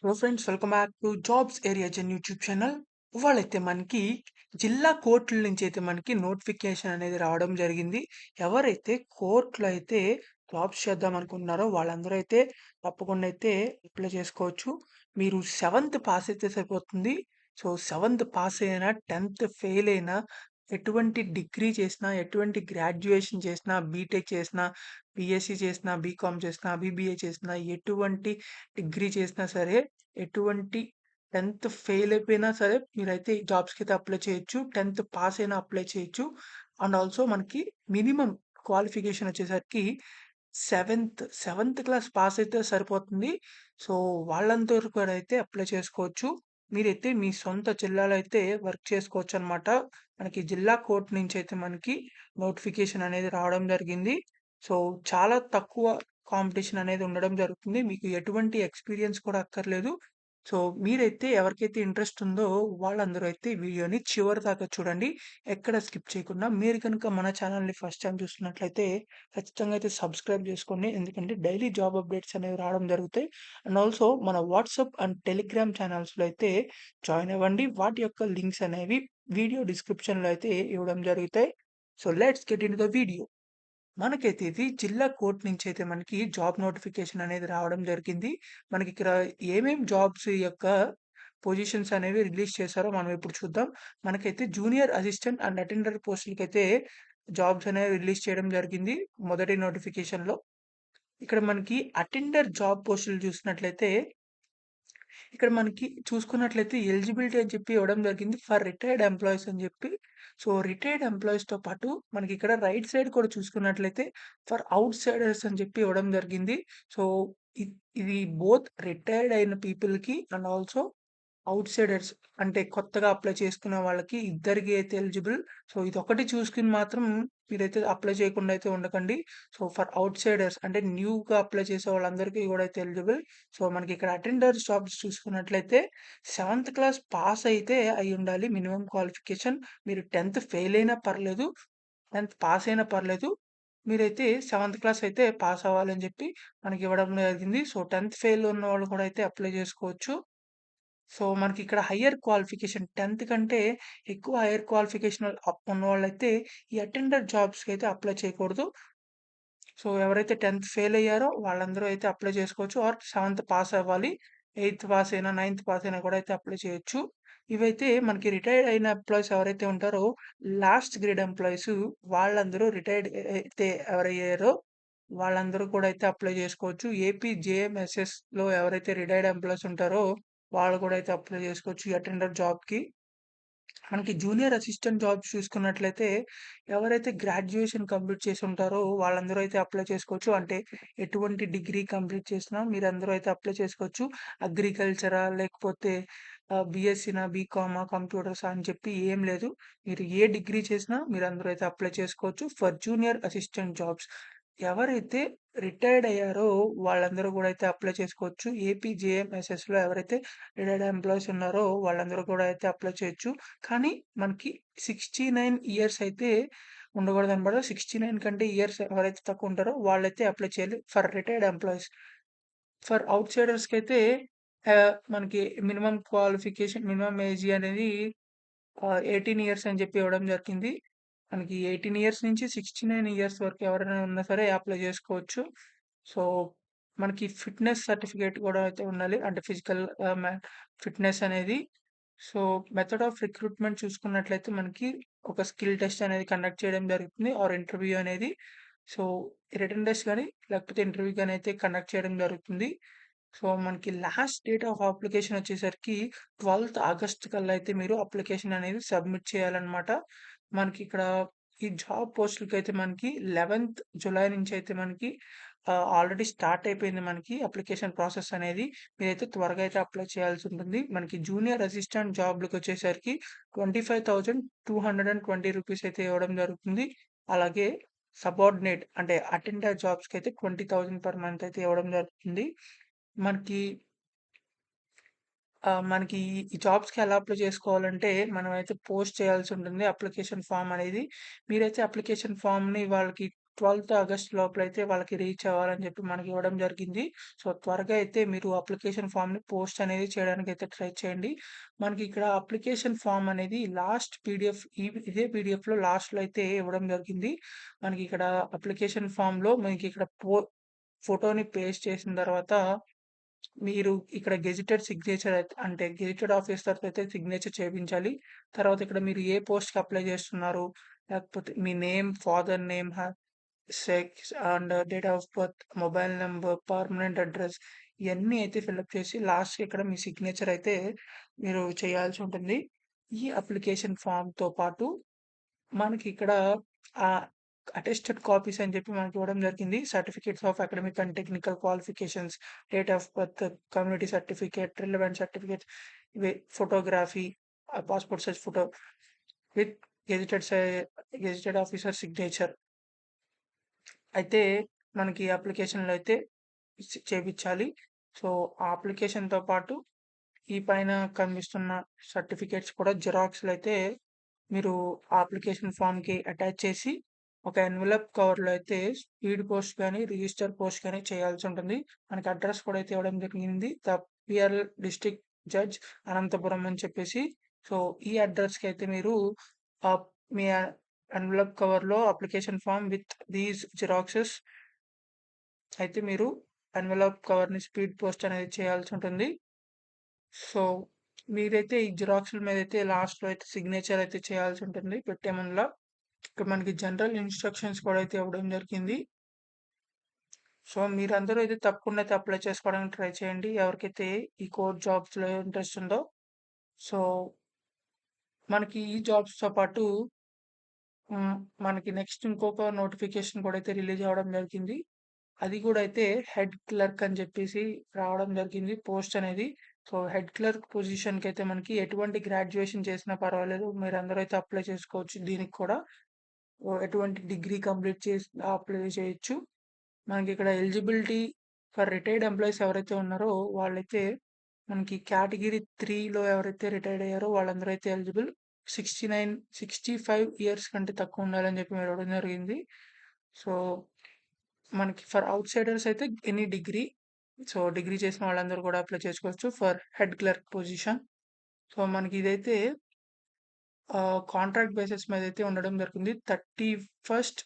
Hello friends, welcome back to jobs area జన్ YouTube channel. ఇవాళైతే మనకి జిల్లా కోర్టుల నుంచి అయితే మనకి నోటిఫికేషన్ అనేది రావడం జరిగింది. ఎవరైతే కోర్టులో అయితే జాబ్స్ చేద్దాం అనుకుంటున్నారో వాళ్ళందరూ అయితే తప్పకుండా అయితే అప్లై చేసుకోవచ్చు. మీరు సెవెంత్ పాస్ అయితే సరిపోతుంది. సో సెవెంత్ పాస్ అయినా, 10th ఫెయిల్ అయినా, ఎటువంటి డిగ్రీ చేసినా, ఎటువంటి గ్రాడ్యుయేషన్ చేసినా, బీటెక్ చేసినా, బీఎస్సీ చేసినా, బీకామ్ చేసినా, బీబీఏ చేసినా, ఎటువంటి డిగ్రీ చేసినా సరే, ఎటువంటి 10th ఫెయిల్ అయిపోయినా సరే మీరైతే ఈ జాబ్స్‌కైతే అప్లై చేయొచ్చు. 10th పాస్ అయినా అప్లై చేయొచ్చు. అండ్ ఆల్సో మనకి మినిమమ్ క్వాలిఫికేషన్ వచ్చేసరికి సెవెంత్ క్లాస్ పాస్ అయితే సరిపోతుంది. సో, వాళ్ళందరూ కూడా అయితే అప్లై చేసుకోవచ్చు. మీరైతే మీ సొంత జిల్లాలో అయితే వర్క్ చేసుకోవచ్చనమాట. మనకి జిల్లా కోర్ట్ నుంచి అయితే మనకి నోటిఫికేషన్ అనేది రావడం జరిగింది. సో, చాలా తక్కువ కాంపిటీషన్ అనేది ఉండడం జరుగుతుంది. మీకు ఎటువంటి ఎక్స్‌పీరియన్స్ కూడా అక్కర్లేదు. సో, మీరైతే ఎవరికైతే ఇంట్రెస్ట్ ఉందో వాళ్ళందరూ అయితే వీడియోని చివరి దాకా చూడండి. ఎక్కడ స్కిప్ చేయకుండా. మీరు గనుక మన ఛానల్‌ని ఫస్ట్ టైమ్ చూస్తున్నట్లయితే ఖచ్చితంగా అయితే సబ్స్క్రైబ్ చేసుకోండి. ఎందుకంటే డైలీ జాబ్ అప్డేట్స్ అనేవి రావడం జరుగుతాయి. అండ్ ఆల్సో మన వాట్సాప్ అండ్ టెలిగ్రామ్ ఛానల్స్‌లో అయితే జాయిన్ అవ్వండి. వాటి యొక్క లింక్స్ అనేవి వీడియో డిస్క్రిప్షన్‌లో అయితే ఇవ్వడం జరుగుతాయి. So, let's get into the video. మనకైతే ఇది జిల్లా కోర్ట్ నుంచి అయితే మనకి జాబ్ నోటిఫికేషన్ అనేది రావడం జరిగింది. మనకిక్కడ ఏమేం జాబ్స్ యొక్క పొజిషన్స్ అనేవి రిలీజ్ చేశారో మనం ఇప్పుడు చూద్దాం. మనకైతే జూనియర్ అసిస్టెంట్ అండ్ అటెండర్ పోస్టులకైతే జాబ్స్ అనేవి రిలీజ్ చేయడం జరిగింది మొదటి నోటిఫికేషన్‌లో. ఇక్కడ మనకి అటెండర్ జాబ్ పోస్టులు చూసినట్లయితే ఇక్కడ మనకి చూసుకున్నట్లయితే ఎలిజిబిలిటీ అని చెప్పి ఇవ్వడం జరిగింది ఫర్ రిటైర్డ్ ఎంప్లాయీస్ అని చెప్పి. సో, రిటైర్డ్ ఎంప్లాయీస్‌తో పాటు మనకి ఇక్కడ రైట్ సైడ్ కూడా చూసుకున్నట్లయితే ఫర్ ఔట్ సైడర్స్ అని చెప్పి ఇవ్వడం జరిగింది. సో, ఇ ఇది బోత్ రిటైర్డ్ అయిన పీపుల్‌కి అండ్ ఆల్సో ఔట్‌సైడర్స్ అంటే కొత్తగా అప్లై చేసుకునే వాళ్ళకి ఇద్దరికీ అయితే ఎలిజిబుల్. సో, ఇదొక్కటి చూసుకొని మాత్రం మీరైతే అప్లై చేయకుండా అయితే ఉండకండి. సో, ఫర్ ఔట్‌సైడర్స్ అంటే న్యూగా అప్లై చేసే వాళ్ళందరికీ కూడా అయితే ఎలిజిబుల్. సో, మనకి ఇక్కడ అటెండర్ జాబ్స్ చూసుకున్నట్లయితే సెవెంత్ క్లాస్ పాస్ అయితే అయ్యుండాలి మినిమమ్ క్వాలిఫికేషన్. మీరు 10th ఫెయిల్ అయినా పర్లేదు, 10th పాస్ అయినా పర్లేదు. మీరైతే సెవెంత్ క్లాస్ అయితే పాస్ అవ్వాలని చెప్పి మనకి ఇవ్వడం జరిగింది. సో, 10th ఫెయిల్ ఉన్నవాళ్ళు కూడా అయితే అప్లై చేసుకోవచ్చు. సో, మనకిక్కడ హైయర్ క్వాలిఫికేషన్ 10th కంటే ఎక్కువ హైయర్ క్వాలిఫికేషన్ ఉన్నవాళ్ళైతే ఈ అటెండర్ జాబ్స్‌కైతే అప్లై చేయకూడదు. సో, ఎవరైతే 10th ఫెయిల్ అయ్యారో వాళ్ళందరూ అయితే అప్లై చేసుకోవచ్చు. ఆర్ 7th పాస్ అవ్వాలి. 8th పాస్ అయినా, 9th పాస్ అయినా కూడా అయితే అప్లై చేయొచ్చు. ఇవైతే మనకి రిటైర్డ్ అయిన ఎంప్లాయీస్ ఎవరైతే ఉంటారో లాస్ట్ గ్రేడ్ ఎంప్లాయీస్ వాళ్ళందరూ రిటైర్డ్ అయితే ఎవరయ్యారో వాళ్ళందరూ కూడా అయితే అప్లై చేసుకోవచ్చు. ఏపీ జేఎంఎస్ఎస్‌లో ఎవరైతే రిటైర్డ్ ఎంప్లాయీస్ ఉంటారో వాళ్ళు కూడా అయితే అప్లై చేసుకోవచ్చు ఈ అటెండర్ జాబ్‌కి. మనకి జూనియర్ అసిస్టెంట్ జాబ్స్ చూసుకున్నట్లయితే ఎవరైతే గ్రాడ్యుయేషన్ కంప్లీట్ చేసి ఉంటారో వాళ్ళందరూ అయితే అప్లై చేసుకోవచ్చు. అంటే ఎటువంటి డిగ్రీ కంప్లీట్ చేసినా మీరందరూ అయితే అప్లై చేసుకోవచ్చు. అగ్రికల్చరా లేకపోతే బీఎస్సీనా, బీకామా, కంప్యూటర్సా అని చెప్పి ఏం లేదు. మీరు ఏ డిగ్రీ చేసినా మీరందరూ అయితే అప్లై చేసుకోవచ్చు ఫర్ జూనియర్ అసిస్టెంట్ జాబ్స్. ఎవరైతే రిటైర్డ్ అయ్యారో వాళ్ళందరూ కూడా అయితే అప్లై చేసుకోవచ్చు. ఏపీ జేఎంఎస్ఎస్‌లో ఎవరైతే రిటైర్డ్ ఎంప్లాయీస్ ఉన్నారో వాళ్ళందరూ కూడా అయితే అప్లై చేయొచ్చు. కానీ మనకి 69 ఇయర్స్ అయితే ఉండకూడదనమాట. 69 కంటే ఇయర్స్ ఎవరైతే తక్కువ ఉంటారో వాళ్ళైతే అప్లై చేయాలి ఫర్ రిటైర్డ్ ఎంప్లాయీస్. ఫర్ ఔట్‌సైడర్స్‌కైతే మనకి మినిమమ్ ఏజ్ అనేది 18 ఇయర్స్ అని చెప్పి ఇవ్వడం జరిగింది. మనకి 18 ఇయర్స్ నుంచి 69 ఇయర్స్ వరకు ఎవరైనా ఉన్నా సరే అప్లై చేసుకోవచ్చు. సో, మనకి ఫిట్‌నెస్ సర్టిఫికేట్ కూడా అయితే ఉండాలి. అంటే ఫిజికల్ ఫిట్‌నెస్ అనేది. సో, మెథడ్ ఆఫ్ రిక్రూట్‌మెంట్ చూసుకున్నట్లయితే మనకి ఒక స్కిల్ టెస్ట్ అనేది కండక్ట్ చేయడం జరుగుతుంది. ఆర్ ఇంటర్వ్యూ అనేది. సో, రిటన్ టెస్ట్ గాని, లేకపోతే ఇంటర్వ్యూ గాని అయితే కండక్ట్ చేయడం జరుగుతుంది. సో, మనకి లాస్ట్ డేట్ ఆఫ్ అప్లికేషన్ వచ్చేసరికి 12th ఆగస్ట్ కల్లా అయితే మీరు అప్లికేషన్ అనేది సబ్మిట్ చేయాలన్నమాట. మనకిక్కడ ఈ జాబ్ పోస్టులకైతే మనకి 11th జులై నుంచి అయితే మనకి ఆల్రెడీ స్టార్ట్ అయిపోయింది మనకి అప్లికేషన్ ప్రాసెస్ అనేది. మీరైతే త్వరగా అయితే అప్లై చేయాల్సి ఉంటుంది. మనకి జూనియర్ అసిస్టెంట్ జాబ్‌లకొచ్చేసరికి 25,220 రూపీస్ అయితే ఇవ్వడం జరుగుతుంది. అలాగే సబార్డినేట్ అంటే అటెండర్ జాబ్స్‌కైతే 20,000 పర్ మంత్ అయితే ఇవ్వడం జరుగుతుంది. మనకి మనకి ఈ జాబ్స్‌కి ఎలా అప్లై చేసుకోవాలంటే, మనమైతే పోస్ట్ చేయాల్సి ఉంటుంది అప్లికేషన్ ఫార్మ్ అనేది. మీరైతే అప్లికేషన్ ఫార్మ్‌ని వాళ్ళకి 12థ్ ఆగస్ట్ లోపలైతే వాళ్ళకి రీచ్ అవ్వాలని చెప్పి మనకి ఇవ్వడం జరిగింది. సో, త్వరగా అయితే మీరు అప్లికేషన్ ఫామ్‌ని పోస్ట్ అనేది చేయడానికైతే ట్రై చేయండి. మనకి ఇక్కడ అప్లికేషన్ ఫామ్ అనేది లాస్ట్ పీడీఎఫ్ ఇదే పీడీఎఫ్‌లో లాస్ట్‌లో అయితే ఇవ్వడం జరిగింది. మనకి ఇక్కడ అప్లికేషన్ ఫామ్‌లో మనకి ఇక్కడ ఫోటోని పేస్ట్ చేసిన తర్వాత మీరు ఇక్కడ గెజిటెడ్ సిగ్నేచర్ అయితే అంటే గెజిటెడ్ ఆఫీసర్‌తో అయితే సిగ్నేచర్ చేపించాలి. తర్వాత ఇక్కడ మీరు ఏ పోస్ట్‌కి అప్లై చేస్తున్నారు, లేకపోతే మీ name, father name, sex and date of birth, mobile number, permanent address ఇయన్నీ అయితే ఫిల్అప్ చేసి లాస్ట్‌కి ఇక్కడ మీ సిగ్నేచర్ అయితే మీరు చేయాల్సి ఉంటుంది. ఈ అప్లికేషన్ ఫామ్‌తో పాటు మనకిక్కడ ఆహ్, అటెస్టెడ్ కాపీస్ అని చెప్పి మనకి ఇవ్వడం జరిగింది. Certificates of academic and technical qualifications, date of birth, community certificate, relevant certificates ఇవి photography, passport size photo with gazetted సై గెజిటెడ్ ఆఫీసర్ సిగ్నేచర్ అయితే మనకి అప్లికేషన్‌లో అయితే చేపిచ్చాలి. సో, ఆ అప్లికేషన్‌తో పాటు ఈ పైన కనిపిస్తున్న సర్టిఫికేట్స్ కూడా జిరాక్స్‌లు అయితే మీరు ఆ అప్లికేషన్ ఫామ్‌కి అటాచ్ చేసి, ఒక ఎన్వలప్ కవర్‌లో అయితే స్పీడ్ పోస్ట్ గాని, రిజిస్టర్ పోస్ట్ గాని చేయాల్సుంటుంది. మనకి అడ్రస్ కూడా అయితే ఇవ్వడం జరిగింది. The PRL district judge Anantapuram అని చెప్పేసి. సో, ఈ అడ్రస్‌కైతే మీరు మీ ఎన్వలప్ కవర్‌లో application form with these xeroxes అయితే మీరు ఎన్వలప్ కవర్‌ని స్పీడ్ పోస్ట్ అనేది చేయాల్సుంటుంది. సో, మీరైతే ఈ జిరాక్స్‌ల మీదైతే లాస్ట్‌లో అయితే సిగ్నేచర్ అయితే చేయాల్సుంటుంది పెట్టే ముందుల. ఇక్కడ మనకి జనరల్ ఇన్‌స్ట్రక్షన్స్ కూడా అయితే ఇవ్వడం జరిగింది. సో, మీరందరూ అయితే తప్పకుండా అయితే అప్లై చేసుకోవడానికి ట్రై చేయండి. ఎవరికైతే ఈ కోర్ జాబ్స్‌లో ఇంట్రెస్ట్ ఉందో. సో, మనకి ఈ జాబ్స్‌తో పాటు హ్మ్, మనకి నెక్స్ట్ ఇంకొక నోటిఫికేషన్ కూడా అయితే రిలీజ్ అవ్వడం జరిగింది. అది కూడా అయితే హెడ్ క్లర్క్ అని చెప్పేసి రావడం జరిగింది పోస్ట్ అనేది. సో, హెడ్ క్లర్క్ పొజిషన్‌కైతే మనకి ఎటువంటి గ్రాడ్యుయేషన్ చేసినా పర్వాలేదు. మీరందరూ అయితే అప్లై చేసుకోవచ్చు దీనికి కూడా. ఎటువంటి డిగ్రీ కంప్లీట్ చేసి అప్లై చేయొచ్చు. మనకిక్కడ ఎలిజిబిలిటీ ఫర్ రిటైర్డ్ ఎంప్లాయీస్ ఎవరైతే ఉన్నారో వాళ్ళైతే మనకి కేటగిరీ 3లో ఎవరైతే రిటైర్డ్ అయ్యారో వాళ్ళందరూ అయితే ఎలిజిబుల్. 69, 65 ఇయర్స్ కంటే తక్కువ ఉండాలని చెప్పి ఇవ్వడం జరిగింది. సో, మనకి ఫర్ ఔట్‌సైడర్స్ అయితే ఎనీ డిగ్రీ. సో, డిగ్రీ చేసిన వాళ్ళందరూ కూడా అప్లై చేసుకోవచ్చు for head clerk position. So, మనకి ఇదైతే కాంట్రాక్ట్ బేసిస్ మీద అయితే ఉండడం జరిగింది. 31st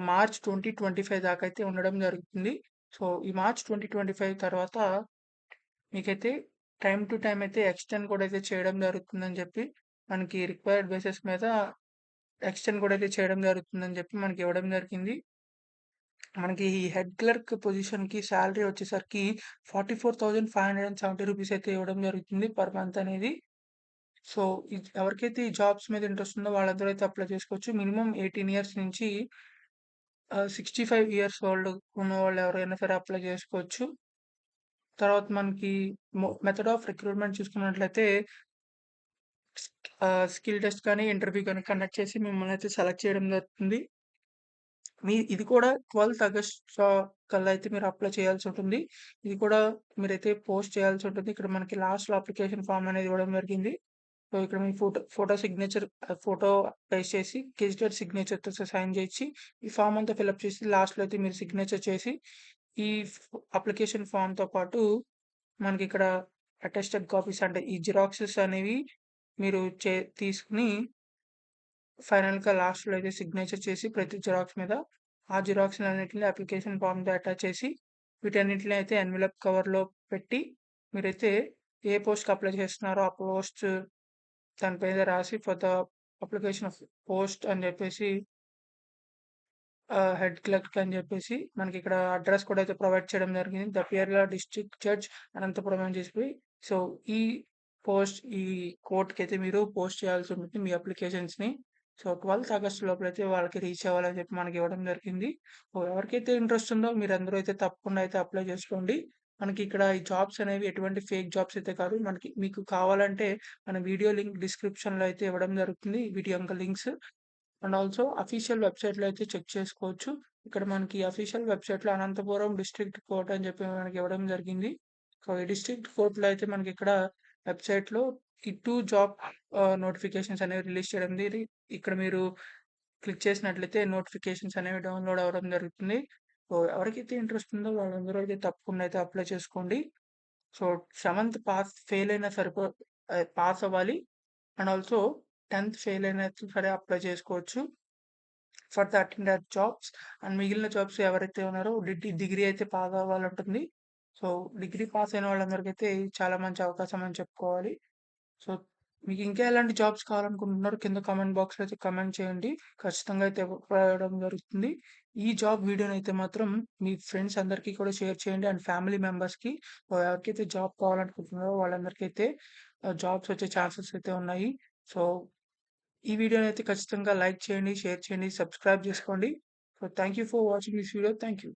మార్చ్ 2025 దాకా అయితే ఉండడం జరుగుతుంది. సో, ఈ మార్చ్ 2025 తర్వాత మీకైతే టైమ్ టు టైమ్ అయితే ఎక్స్‌టెండ్ కూడా అయితే చేయడం జరుగుతుందని చెప్పి మనకి రిక్వైర్డ్ బేసిస్ మీద ఎక్స్‌టెండ్ కూడా అయితే చేయడం జరుగుతుందని చెప్పి మనకి ఇవ్వడం జరిగింది. మనకి ఈ హెడ్ క్లర్క్ పొజిషన్‌కి సాలరీ వచ్చేసరికి రూ. 44,570 అయితే ఇవ్వడం జరుగుతుంది పర్ మంత్ అనేది. సో, ఎవరికైతే ఈ జాబ్స్ మీద ఇంట్రెస్ట్ ఉందో వాళ్ళందరూ అయితే అప్లై చేసుకోవచ్చు. మినిమమ్ 18 ఇయర్స్ నుంచి 65 ఇయర్స్ ఓల్డ్ ఉన్నవాళ్ళు ఎవరైనా సరే అప్లై చేసుకోవచ్చు. తర్వాత మనకి మెథడ్ ఆఫ్ రిక్రూట్‌మెంట్ చూసుకున్నట్లయితే స్కిల్ టెస్ట్ కానీ, ఇంటర్వ్యూ గాని కండక్ట్ చేసి మిమ్మల్ని అయితే సెలెక్ట్ చేయడం జరుగుతుంది. ఇది కూడా 12థ్ ఆగస్ట్ కల్లా అయితే మీరు అప్లై చేయాల్సుంటుంది. ఇది కూడా మీరైతే పోస్ట్ చేయాల్సుంటుంది. ఇక్కడ మనకి లాస్ట్‌లో అప్లికేషన్ ఫార్మ్ అనేది ఇవ్వడం జరిగింది. సో, ఇక్కడ మీ ఫోటో సిగ్నేచర్ ఫోటో పేస్ట్ చేసి గెజిటెడ్ సిగ్నేచర్‌తో సైన్ చేయించి, ఈ ఫార్మ్ అంతా ఫిలప్ చేసి లాస్ట్‌లో అయితే మీరు సిగ్నేచర్ చేసి, ఈ అప్లికేషన్ ఫార్మ్‌తో పాటు మనకిక్కడ అటెస్టెడ్ కాపీస్ అంటే ఈ జిరాక్సెస్ అనేవి మీరు తీసుకొని ఫైనల్‌గా లాస్ట్‌లో అయితే సిగ్నేచర్ చేసి ప్రతి జిరాక్స్ మీద, ఆ జిరాక్స్‌లన్నిటిని అప్లికేషన్ ఫార్మ్‌తో అటాచ్ చేసి, వీటన్నిటిని అయితే ఎన్వలప్ కవర్‌లో పెట్టి, మీరైతే ఏ పోస్ట్‌కి అప్లై చేస్తున్నారో ఆ పోస్ట్ దాని మీద రాసి for the application of post అని చెప్పేసి హెడ్ క్లర్క్ అని చెప్పేసి మనకిక్కడ అడ్రస్ కూడా అయితే ప్రొవైడ్ చేయడం జరిగింది. ద పియర్ల డిస్ట్రిక్ట్ జడ్జ్ అనంతపురం అని చెప్పి. సో, ఈ ఈ కోర్ట్‌కైతే మీరు పోస్ట్ చేయాల్సి ఉంటుంది మీ అప్లికేషన్స్‌ని. సో, 12థ్ ఆగస్ట్ లోపలైతే వాళ్ళకి రీచ్ అవ్వాలని చెప్పి మనకి ఇవ్వడం జరిగింది. సో, ఎవరికైతే ఇంట్రెస్ట్ ఉందో మీరందరూ అయితే తప్పకుండా అయితే అప్లై చేసుకోండి. మనకి ఇక్కడ ఈ జాబ్స్ అనేవి ఎటువంటి ఫేక్ జాబ్స్ అయితే కాదు. మీకు కావాలంటే మన వీడియో లింక్ డిస్క్రిప్షన్‌లో అయితే ఇవ్వడం జరుగుతుంది. వీడియో యొక్క లింక్స్. అండ్ ఆల్సో అఫీషియల్ వెబ్‌సైట్‌లో అయితే చెక్ చేసుకోవచ్చు. ఇక్కడ మనకి అఫీషియల్ వెబ్‌సైట్‌లో అనంతపురం డిస్ట్రిక్ట్ కోర్ట్ అని చెప్పి మనకి ఇవ్వడం జరిగింది. సో, ఈ డిస్ట్రిక్ట్ కోర్ట్‌లో అయితే మనకిక్కడ వెబ్‌సైట్‌లో ఈ 2 జాబ్ నోటిఫికేషన్స్ అనేవి రిలీజ్ చేయడం ఇక్కడ మీరు క్లిక్ చేసినట్లయితే నోటిఫికేషన్స్ అనేవి డౌన్‌లోడ్ అవ్వడం జరుగుతుంది. సో, ఎవరికైతే ఇంట్రెస్ట్ ఉందో వాళ్ళందరూ అయితే తప్పకుండా అయితే అప్లై చేసుకోండి. సో, సెవెంత్ ఫెయిల్ అయినా పాస్ అవ్వాలి. అండ్ ఆల్సో 10థ్ ఫెయిల్ అయినా సరే అప్లై చేసుకోవచ్చు. For the attender jobs and మిగిలిన జాబ్స్ ఎవరైతే ఉన్నారో డిగ్రీ అయితే పాస్ అవ్వాలంటుంది. సో, డిగ్రీ పాస్ అయిన వాళ్ళందరికైతే చాలా మంచి అవకాశం అని చెప్పుకోవాలి. సో, మీకు ఇంకా ఎలాంటి జాబ్స్ కావాలనుకుంటున్నారో కింద కామెంట్ బాక్స్‌లో అయితే కామెంట్ చేయండి. ఖచ్చితంగా అయితే ఇవ్వడం జరుగుతుంది. ఈ జాబ్ వీడియోనైతే మాత్రం మీ ఫ్రెండ్స్ అందరికీ కూడా షేర్ చేయండి. అండ్ ఫ్యామిలీ మెంబర్స్‌కి ఎవరికైతే జాబ్ కావాలనుకుంటున్నారో వాళ్ళందరికైతే జాబ్స్ వచ్చే ఛాన్సెస్ అయితే ఉన్నాయి. సో, ఈ వీడియోనైతే ఖచ్చితంగా లైక్ చేయండి, షేర్ చేయండి, సబ్స్క్రైబ్ చేసుకోండి. So, thank you for watching this video. Thank you.